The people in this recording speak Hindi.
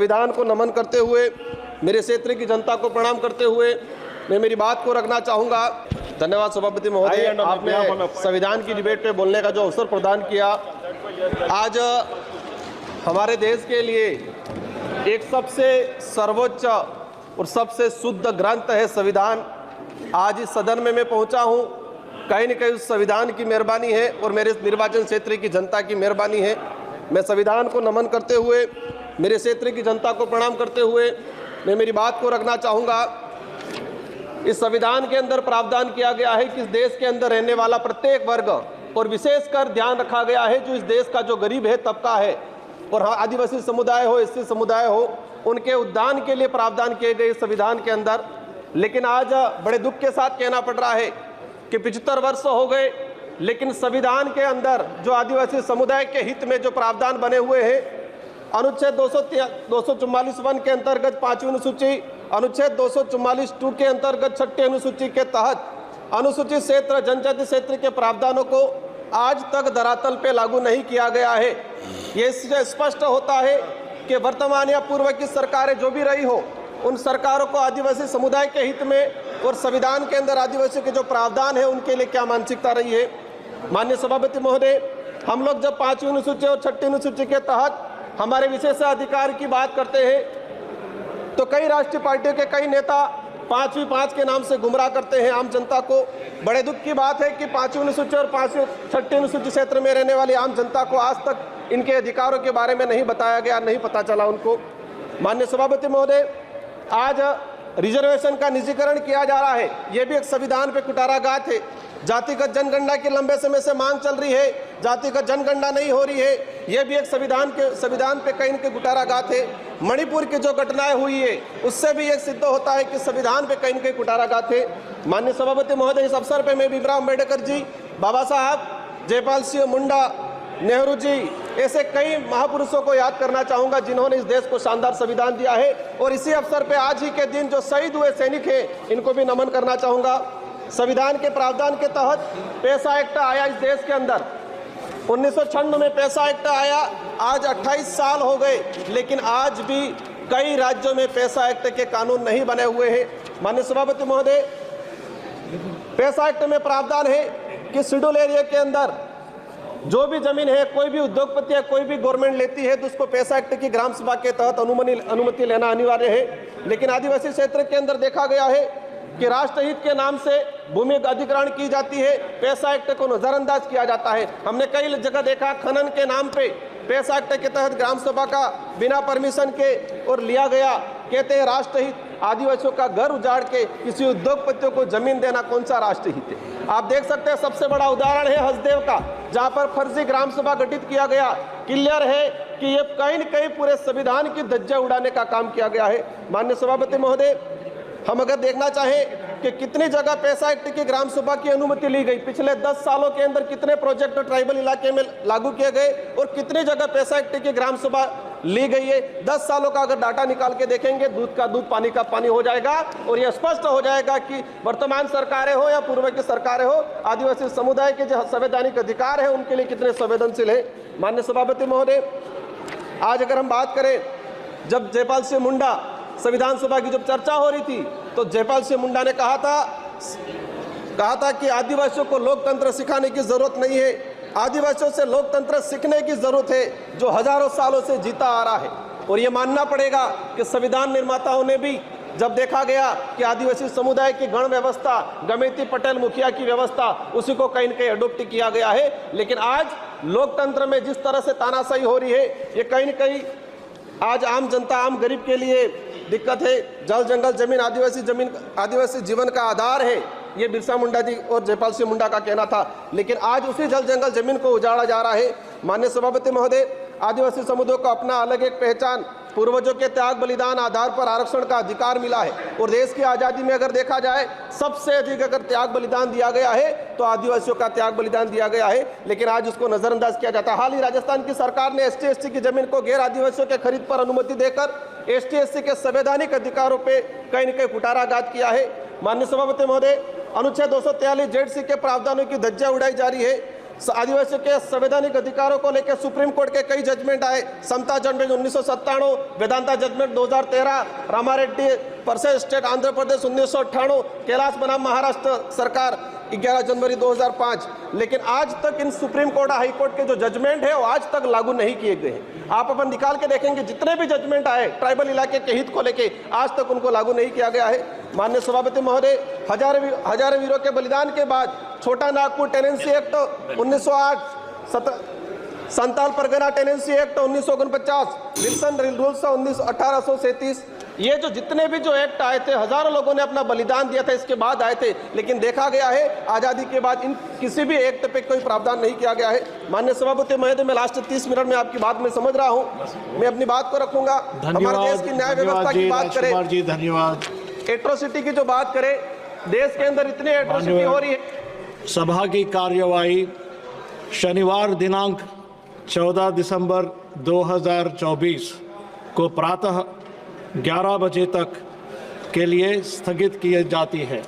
संविधान को नमन करते हुए, मेरे क्षेत्र की जनता को प्रणाम करते हुए मैं मेरी बात को रखना चाहूँगा। धन्यवाद सभापति महोदय, आपने संविधान की डिबेट पे बोलने का जो अवसर प्रदान किया। आज हमारे देश के लिए एक सबसे सर्वोच्च और सबसे शुद्ध ग्रंथ है संविधान। आज इस सदन में मैं पहुंचा हूं, कहीं न कहीं उस संविधान की मेहरबानी है और मेरे निर्वाचन क्षेत्र की जनता की मेहरबानी है। मैं संविधान को नमन करते हुए, मेरे क्षेत्र की जनता को प्रणाम करते हुए मैं मेरी बात को रखना चाहूँगा। इस संविधान के अंदर प्रावधान किया गया है कि इस देश के अंदर रहने वाला प्रत्येक वर्ग, और विशेषकर ध्यान रखा गया है जो इस देश का जो गरीब है तबका है, और आदिवासी समुदाय हो, एससी समुदाय हो, उनके उद्धार के लिए प्रावधान किए गए संविधान के अंदर। लेकिन आज बड़े दुख के साथ कहना पड़ रहा है कि 75 वर्ष हो गए, लेकिन संविधान के अंदर जो आदिवासी समुदाय के हित में जो प्रावधान बने हुए हैं, अनुच्छेद 244(1) के अंतर्गत 5वीं अनुसूची, अनुच्छेद 244(2) के अंतर्गत 6ठी अनुसूची के तहत अनुसूचित क्षेत्र, जनजाति क्षेत्र के प्रावधानों को आज तक धरातल पे लागू नहीं किया गया है। ये इससे स्पष्ट होता है कि वर्तमान या पूर्व की सरकारें जो भी रही हो, उन सरकारों को आदिवासी समुदाय के हित में और संविधान के अंदर आदिवासियों के जो प्रावधान है उनके लिए क्या मानसिकता रही है। माननीय सभापति महोदय, हम लोग जब 5वीं अनुसूची और 6ठी अनुसूची के तहत हमारे विशेषाधिकार की बात करते हैं तो कई राष्ट्रीय पार्टियों के कई नेता 5 के नाम से गुमराह करते हैं आम जनता को। बड़े दुख की बात है कि 5वीं अनुसूची और 6ठी अनुसूची क्षेत्र में रहने वाली आम जनता को आज तक इनके अधिकारों के बारे में नहीं बताया गया, नहीं पता चला उनको। माननीय सभापति महोदय, आज रिजर्वेशन का निजीकरण किया जा रहा है, ये भी एक संविधान पे कुटाराघात है। जातिगत जनगणना की लंबे समय से मांग चल रही है, जातिगत जनगणना नहीं हो रही है, ये भी एक संविधान पे कहीं न कहीं कुटाराघात है। मणिपुर की जो घटनाएं हुई है उससे भी ये सिद्ध होता है कि संविधान पे कहीं न कहीं कुटाराघात है। माननीय सभापति महोदय, इस अवसर पे मैं भीमराव अम्बेडकर जी, बाबा साहब, जयपाल सिंह मुंडा, नेहरू जी, ऐसे कई महापुरुषों को याद करना चाहूँगा जिन्होंने इस देश को शानदार संविधान दिया है। और इसी अवसर पे आज ही के दिन जो शहीद हुए सैनिक हैं, इनको भी नमन करना चाहूँगा। संविधान के प्रावधान के तहत पैसा एक्ट आया इस देश के अंदर, 1996 में पैसा एक्ट आया, आज 28 साल हो गए, लेकिन आज भी कई राज्यों में पैसा एक्ट के कानून नहीं बने हुए हैं। माननीय सभापति महोदय, पैसा एक्ट में प्रावधान है कि शेड्यूल एरिया के अंदर जो भी जमीन है, कोई भी उद्योगपति या कोई भी गवर्नमेंट लेती है तो उसको पैसा एक्ट की ग्राम सभा के तहत अनुमति लेना अनिवार्य है। लेकिन आदिवासी क्षेत्र के अंदर देखा गया है कि राष्ट्रहित के नाम से भूमि अधिग्रहण की जाती है, पैसा एक्ट को नजरअंदाज किया जाता है। हमने कई जगह देखा खनन के नाम पे पैसा एक्ट के तहत ग्राम सभा का बिना परमिशन के और लिया गया। कहते हैं राष्ट्रहित, आदिवासियों का घर उजाड़ के किसी उद्योगपतियों को जमीन देना कौन सा राष्ट्रहित है। आप देख सकते हैं, सबसे बड़ा उदाहरण है हसदेव का, जहां पर फर्जी ग्राम सभा गठित किया गया। क्लियर है कि ये कहीं न कहीं पूरे संविधान की धज्जियां उड़ाने का काम किया गया है। माननीय सभापति महोदय, हम अगर देखना चाहें कि कितनी जगह पैसा एक्ट की ग्राम सभा की अनुमति ली गई, पिछले 10 सालों के अंदर कितने प्रोजेक्ट ट्राइबल इलाके में लागू किए गए और कितनी जगह पैसा एक्ट की ग्राम सभा ली गई है। 10 सालों का अगर डाटा निकाल के देखेंगे, दूध का दूध, पानी का पानी हो जाएगा और यह स्पष्ट हो जाएगा कि वर्तमान सरकारें हो या पूर्व की सरकारें हो, आदिवासी समुदाय के जो संवैधानिक अधिकार है उनके लिए कितने संवेदनशील है। माननीय सभापति महोदय, आज अगर हम बात करें, जब जयपाल सिंह मुंडा संविधान सभा की जब चर्चा हो रही थी तो जयपाल सिंह मुंडा ने कहा था कि आदिवासियों को लोकतंत्र सिखाने की जरूरत नहीं है, आदिवासियों से लोकतंत्र सीखने की जरूरत है जो हजारों सालों से जीता आ रहा है। और ये मानना पड़ेगा कि संविधान निर्माताओं ने भी जब देखा गया कि आदिवासी समुदाय की गण व्यवस्था, गमेती पटेल मुखिया की व्यवस्था, उसी को कहीं न कहीं अडोप्ट किया गया है। लेकिन आज लोकतंत्र में जिस तरह से तानाशाही हो रही है, ये कहीं न कहीं आज आम जनता, आम गरीब के लिए दिक्कत है। जल जंगल जमीन आदिवासी जीवन का आधार है, ये बिरसा मुंडा जी और जयपाल सिंह मुंडा का कहना था, लेकिन आज उसी जल जंगल जमीन को उजाड़ा जा रहा है। माननीय सभापति महोदय, आदिवासी समुदाय को अपना अलग एक पहचान, पूर्वजों के त्याग बलिदान आधार पर आरक्षण का अधिकार मिला है। और देश की आज़ादी में अगर देखा जाए, सबसे अधिक अगर त्याग बलिदान दिया गया है तो आदिवासियों का त्याग बलिदान दिया गया है, लेकिन आज उसको नजरअंदाज किया जाता है। हाल ही राजस्थान की सरकार ने ST/SC की जमीन को गैर आदिवासियों के खरीद पर अनुमति देकर ST/SC के संवैधानिक अधिकारों पर कहीं न कहीं कुटाराघात किया है। माननीय सभापति महोदय, अनुच्छेद 243 ZC के प्रावधानों की धज्जियां उड़ाई जा रही है। आदिवासियों के संवैधानिक अधिकारों को लेकर सुप्रीम कोर्ट के कई जजमेंट आए। Samatha judgment 1997, Vedanta judgment 2013, Ramareddy versus state Andhra Pradesh 1998, Kailash बनाम महाराष्ट्र सरकार 11 जनवरी 2005। लेकिन आज तक इन सुप्रीम कोर्ट हाई कोर्ट के जो जजमेंट है वो आज तक लागू नहीं किए गए हैं। आप अपन निकाल के देखेंगे जितने भी जजमेंट आए ट्राइबल इलाके के हित को लेके आज तक उनको लागू नहीं किया गया है। माननीय सभापति महोदय, हजारों वीरों के बलिदान के बाद Chota Nagpur tenancy act 1908, Santal Pargana tenancy act 1949, Wilson rules 1837, ये जो जितने भी जो एक्ट आए थे हजारों लोगों ने अपना बलिदान दिया था, इसके बाद आए थे। लेकिन देखा गया है आज़ादी के बाद इन किसी भी एक्ट पे कोई प्रावधान नहीं किया गया है। माननीय सभापति महोदय, मैं लास्ट 30 मिनट में आपकी बात में समझ रहा हूँ, मैं अपनी बात को रखूंगा। हमारे देश की न्याय व्यवस्था की बात करें, जी धन्यवाद। एट्रोसिटी की जो बात करें, देश के अंदर इतनी एट्रोसिटी हो रही है। सभा की कार्यवाही शनिवार दिनांक 14 दिसंबर 2024 को प्रातः 11 बजे तक के लिए स्थगित की जाती है।